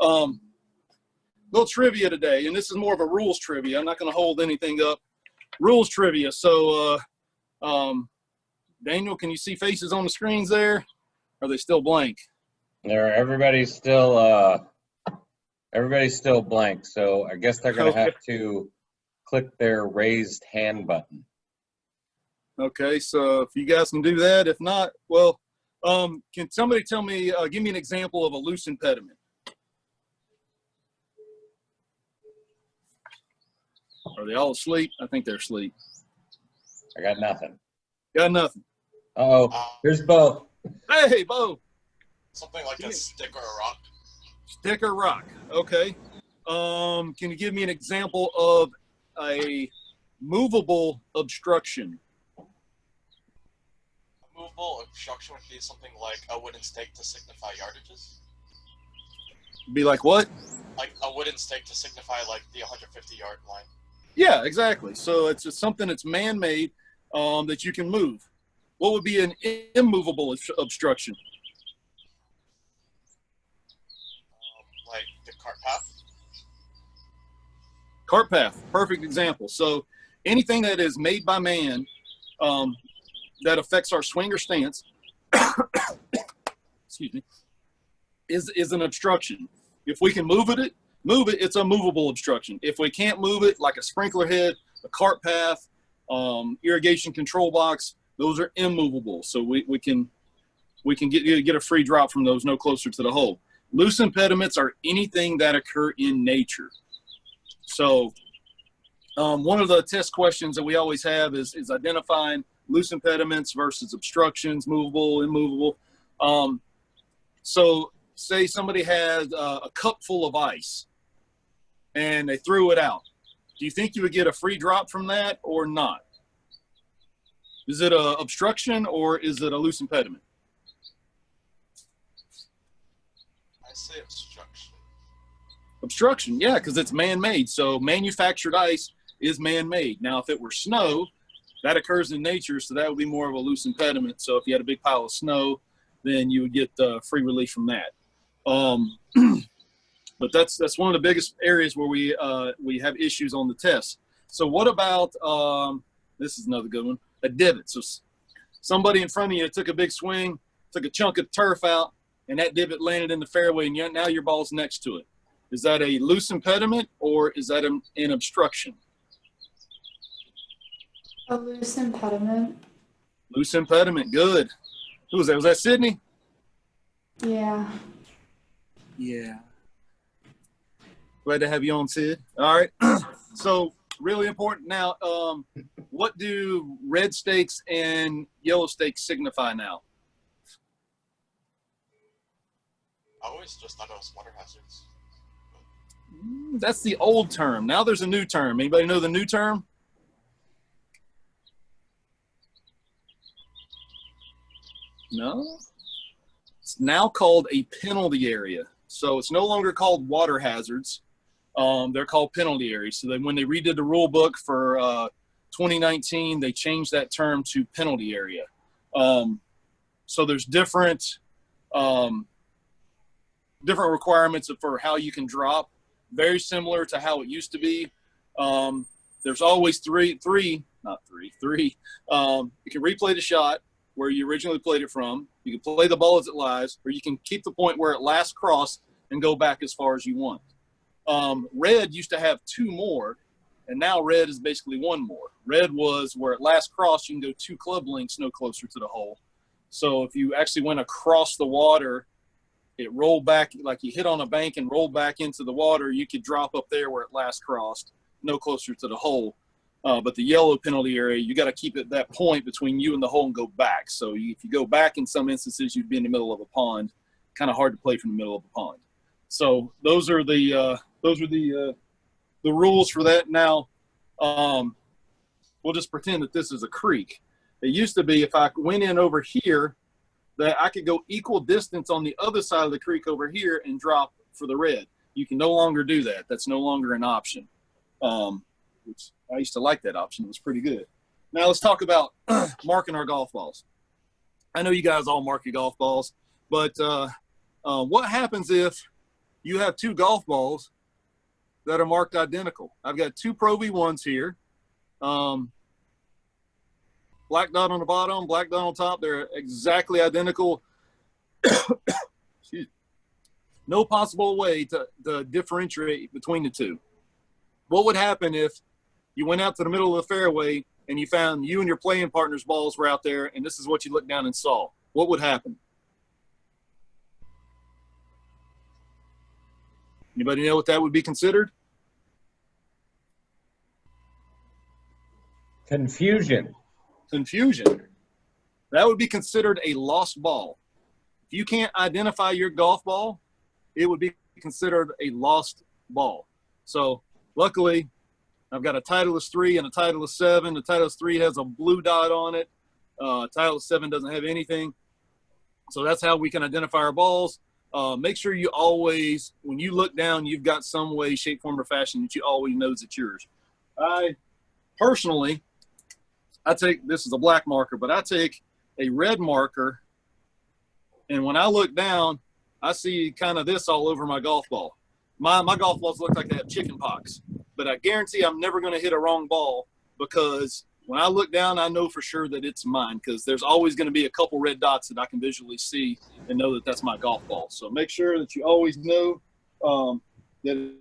Little trivia today, and this is more of a rules trivia. I'm not going to hold anything up. Rules trivia. So, Daniel, can you see faces on the screens there? Are they still blank? Everybody's still blank. So I guess they're going to have to click their raised hand button. Okay, so if you guys can do that, if not, well, can somebody tell me, give me an example of a loose impediment? Are they all asleep? I think they're asleep. I got nothing. Got nothing. Uh-oh, here's Bo. Hey, Bo. Something like a stick or a rock. Stick or rock. Okay. Can you give me an example of a movable obstruction? A movable obstruction would be something like a wooden stake to signify yardages. Be like what? Like a wooden stake to signify like the 150-yard line. Yeah, exactly. So it's just something that's man-made that you can move. What would be an immovable obstruction? Like the cart path. Cart path, perfect example. So anything that is made by man that affects our swing or stance, excuse me, is an obstruction. If we can move it, it's a movable obstruction. If we can't move it, like a sprinkler head, a cart path, irrigation control box, those are immovable. So we can get a free drop from those no closer to the hole. Loose impediments are anything that occur in nature. So one of the test questions that we always have is identifying loose impediments versus obstructions, movable, immovable. So say somebody had a cup full of ice and they threw it out. Do you think you would get a free drop from that or not? Is it an obstruction or is it a loose impediment? I say obstruction. Obstruction, yeah, because it's man-made. So manufactured ice is man-made. Now, if it were snow, that occurs in nature, so that would be more of a loose impediment. So if you had a big pile of snow, then you would get free relief from that. But that's one of the biggest areas where we have issues on the test. So what about this is another good one, a divot. So somebody in front of you took a big swing, took a chunk of turf out, and that divot landed in the fairway, and now your ball's next to it. Is that a loose impediment or is that an obstruction? A loose impediment. Loose impediment, good. Who was that? Was that Sydney? Yeah. Yeah. Glad to have you on, Sid. All right. So really important now, what do red stakes and yellow stakes signify now? I always just thought it was water hazards. That's the old term. Now there's a new term. Anybody know the new term? No? It's now called a penalty area. So it's no longer called water hazards. They're called penalty areas. So when they redid the rule book for 2019, they changed that term to penalty area. So there's different requirements for how you can drop, very similar to how it used to be. There's always three. You can replay the shot where you originally played it from. You can play the ball as it lies, or you can keep the point where it last crossed and go back as far as you want. Red used to have two more, and now red is basically one more. Red was where it last crossed, you can go 2 club lengths no closer to the hole. So if you actually went across the water, it rolled back, like you hit on a bank and rolled back into the water, you could drop up there where it last crossed, no closer to the hole. But the yellow penalty area, you got to keep it that point between you and the hole and go back. So if you go back in some instances, you'd be in the middle of a pond. Kind of hard to play from the middle of a pond. So those are the rules for that. Now, we'll just pretend that this is a creek. It used to be if I went in over here, that I could go equal distance on the other side of the creek over here and drop for the red. You can no longer do that. That's no longer an option. Which I used to like that option. It was pretty good. Now let's talk about marking our golf balls. I know you guys all mark your golf balls, but what happens if you have two golf balls that are marked identical. I've got two Pro V1s here. Black dot on the bottom, black dot on top. They're exactly identical. No possible way to differentiate between the two. What would happen if you went out to the middle of the fairway and you found you and your playing partner's balls were out there, and this is what you looked down and saw? What would happen? Anybody know what that would be considered? Confusion. Confusion. That would be considered a lost ball. If you can't identify your golf ball, it would be considered a lost ball. So luckily, I've got a Titleist 3 and a Titleist 7. The Titleist 3 has a blue dot on it. Titleist 7 doesn't have anything. So that's how we can identify our balls. Make sure you always, when you look down, you've got some way, shape, form, or fashion that you always know it's yours. I personally, this is a black marker, but I take a red marker, and when I look down, I see kind of this all over my golf ball. My golf balls look like they have chicken pox, but I guarantee I'm never going to hit a wrong ball, because when I look down, I know for sure that it's mine, because there's always going to be a couple red dots that I can visually see and know that that's my golf ball. So make sure that you always know that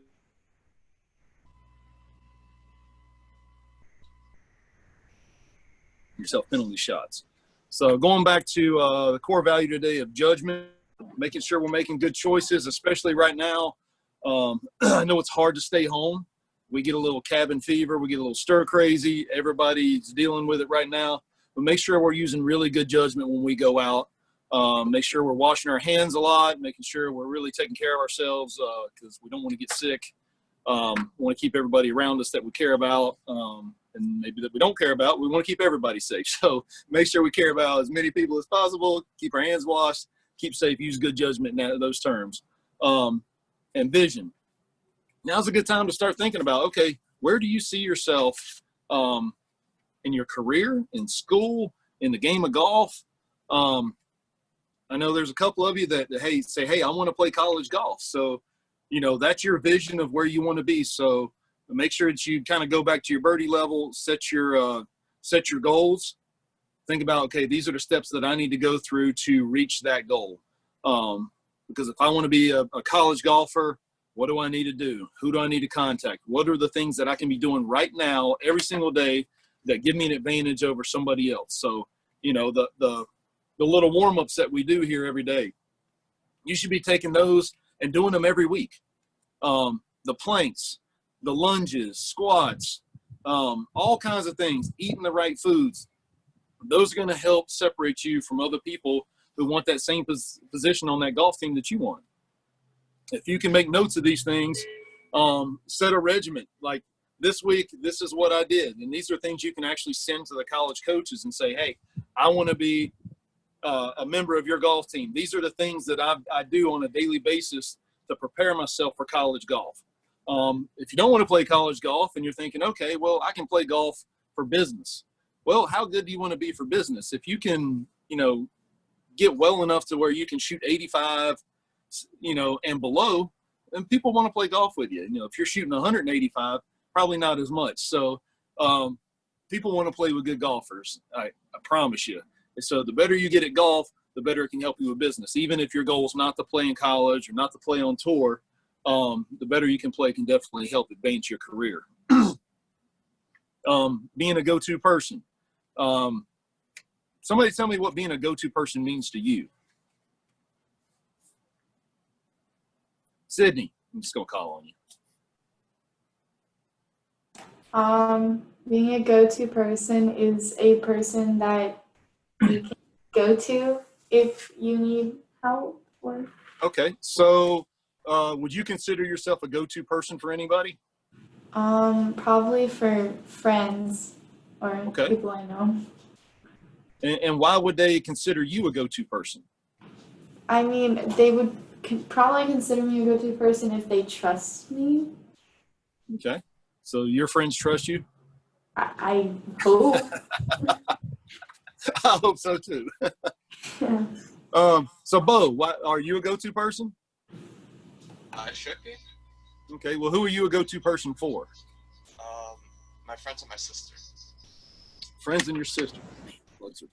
yourself penalty shots. So going back to the core value today of judgment, making sure we're making good choices, especially right now. I know it's hard to stay home. We get a little cabin fever. We get a little stir crazy. Everybody's dealing with it right now. But make sure we're using really good judgment when we go out. Make sure we're washing our hands a lot, making sure we're really taking care of ourselves, because we don't want to get sick. We want to keep everybody around us that we care about, and maybe that we don't care about. We want to keep everybody safe. So make sure we care about as many people as possible, keep our hands washed, keep safe, use good judgment in those terms. And vision. Now's a good time to start thinking about, okay, where do you see yourself in your career, in school, in the game of golf? I know there's a couple of you that say, hey, I want to play college golf. So, that's your vision of where you want to be. So make sure that you kind of go back to your birdie level, set your goals. Think about, okay, these are the steps that I need to go through to reach that goal. Because if I want to be a college golfer, what do I need to do? Who do I need to contact? What are the things that I can be doing right now, every single day, that give me an advantage over somebody else? So, the little warm-ups that we do here every day, you should be taking those and doing them every week. The planks, the lunges, squats, all kinds of things, eating the right foods. Those are going to help separate you from other people who want that same position on that golf team that you want. If you can make notes of these things, set a regimen. Like this week, this is what I did. And these are things you can actually send to the college coaches and say, hey, I want to be a member of your golf team. These are the things that I do on a daily basis to prepare myself for college golf. If you don't want to play college golf and you're thinking, okay, well, I can play golf for business. Well, how good do you want to be for business? If you can, get well enough to where you can shoot 85, and below, then people want to play golf with you. If you're shooting 185, probably not as much. So people want to play with good golfers. I promise you. And so the better you get at golf, the better it can help you with business. Even if your goal is not to play in college or not to play on tour, the better you can play can definitely help advance your career. Being a go-to person. Somebody tell me what being a go-to person means to you. Sydney, I'm just going to call on you. Being a go-to person is a person that you can go to if you need help. Okay, so would you consider yourself a go-to person for anybody? Probably for friends or people I know. And why would they consider you a go-to person? I mean, they would probably consider me a go-to person if they trust me. Okay. So your friends trust you? I hope. I hope so too. Yeah. So Bo, are you a go-to person? It should be. Okay. Well, who are you a go-to person for? My friends and my sister. Friends and your sister. What's her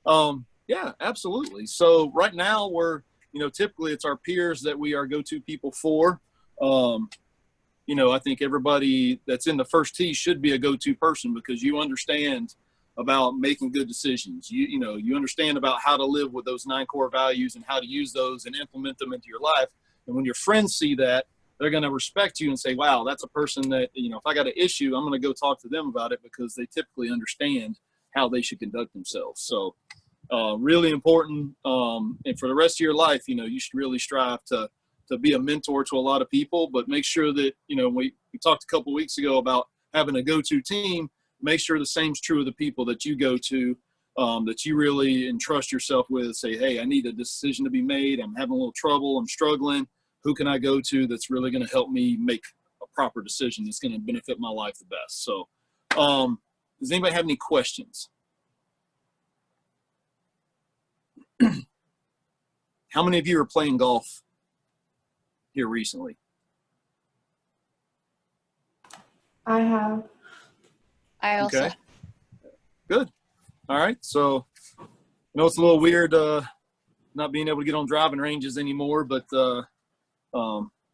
name? Yeah, absolutely. So right now we're, typically it's our peers that we are go-to people for. I think everybody that's in the first tee should be a go-to person because you understand about making good decisions. You understand about how to live with those 9 core values and how to use those and implement them into your life. And when your friends see that, they're going to respect you and say, wow, that's a person that, if I got an issue, I'm going to go talk to them about it because they typically understand how they should conduct themselves. So really important. And for the rest of your life, you should really strive to be a mentor to a lot of people, but make sure that, we talked a couple of weeks ago about having a go-to team. Make sure the same's true of the people that you go to, that you really entrust yourself with. Say, hey, I need a decision to be made. I'm having a little trouble. I'm struggling. Who can I go to that's really going to help me make a proper decision that's going to benefit my life the best? So does anybody have any questions? How many of you are playing golf here recently? I have. I also. Okay. Good. All right. So I know it's a little weird not being able to get on driving ranges anymore, but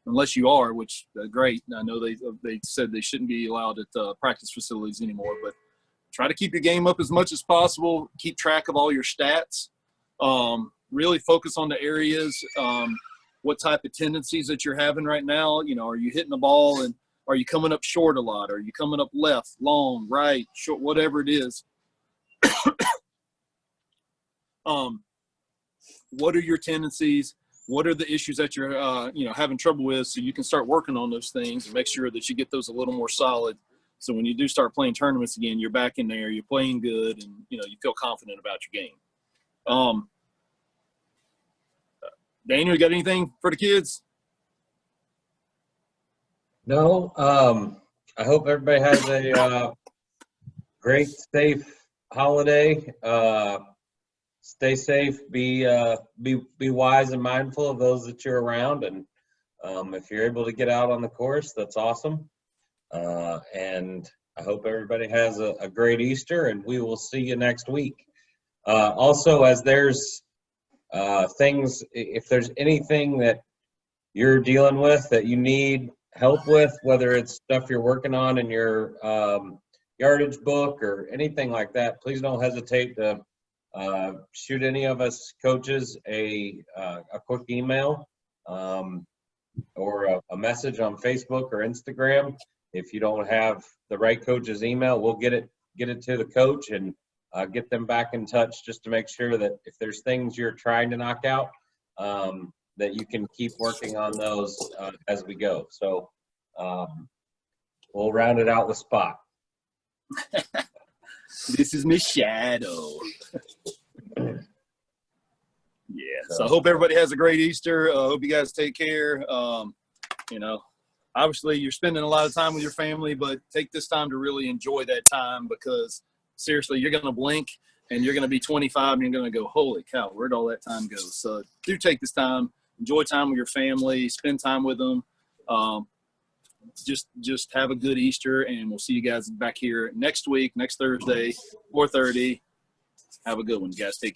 unless you are, which great. I know they said they shouldn't be allowed at practice facilities anymore, but try to keep your game up as much as possible. Keep track of all your stats. Really focus on the areas, what type of tendencies that you're having right now. Are you hitting the ball and are you coming up short a lot? Are you coming up left, long, right, short, whatever it is? What are your tendencies? What are the issues that you're, having trouble with, so you can start working on those things and make sure that you get those a little more solid. So when you do start playing tournaments again, you're back in there, you're playing good, and, you feel confident about your game. Daniel, you got anything for the kids? No. I hope everybody has a great, safe holiday. Stay safe. Be wise and mindful of those that you're around. And if you're able to get out on the course, that's awesome. And I hope everybody has a great Easter, and we will see you next week. Also, as there's things, if there's anything that you're dealing with that you need help with, whether it's stuff you're working on in your yardage book or anything like that, please don't hesitate to shoot any of us coaches a quick email or a message on Facebook or Instagram. If you don't have the right coach's email, we'll get it to the coach and get them back in touch, just to make sure that if there's things you're trying to knock out, that you can keep working on those as we go. So we'll round it out with Spot. This is Miss Shadow. Yeah. So I hope everybody has a great Easter. I hope you guys take care. Obviously you're spending a lot of time with your family, but take this time to really enjoy that time, because seriously, you're going to blink and you're going to be 25 and you're going to go, holy cow, where'd all that time go? So do take this time, enjoy time with your family, spend time with them. Just have a good Easter, and we'll see you guys back here next week, next Thursday, 4:30. Have a good one, guys. Take care.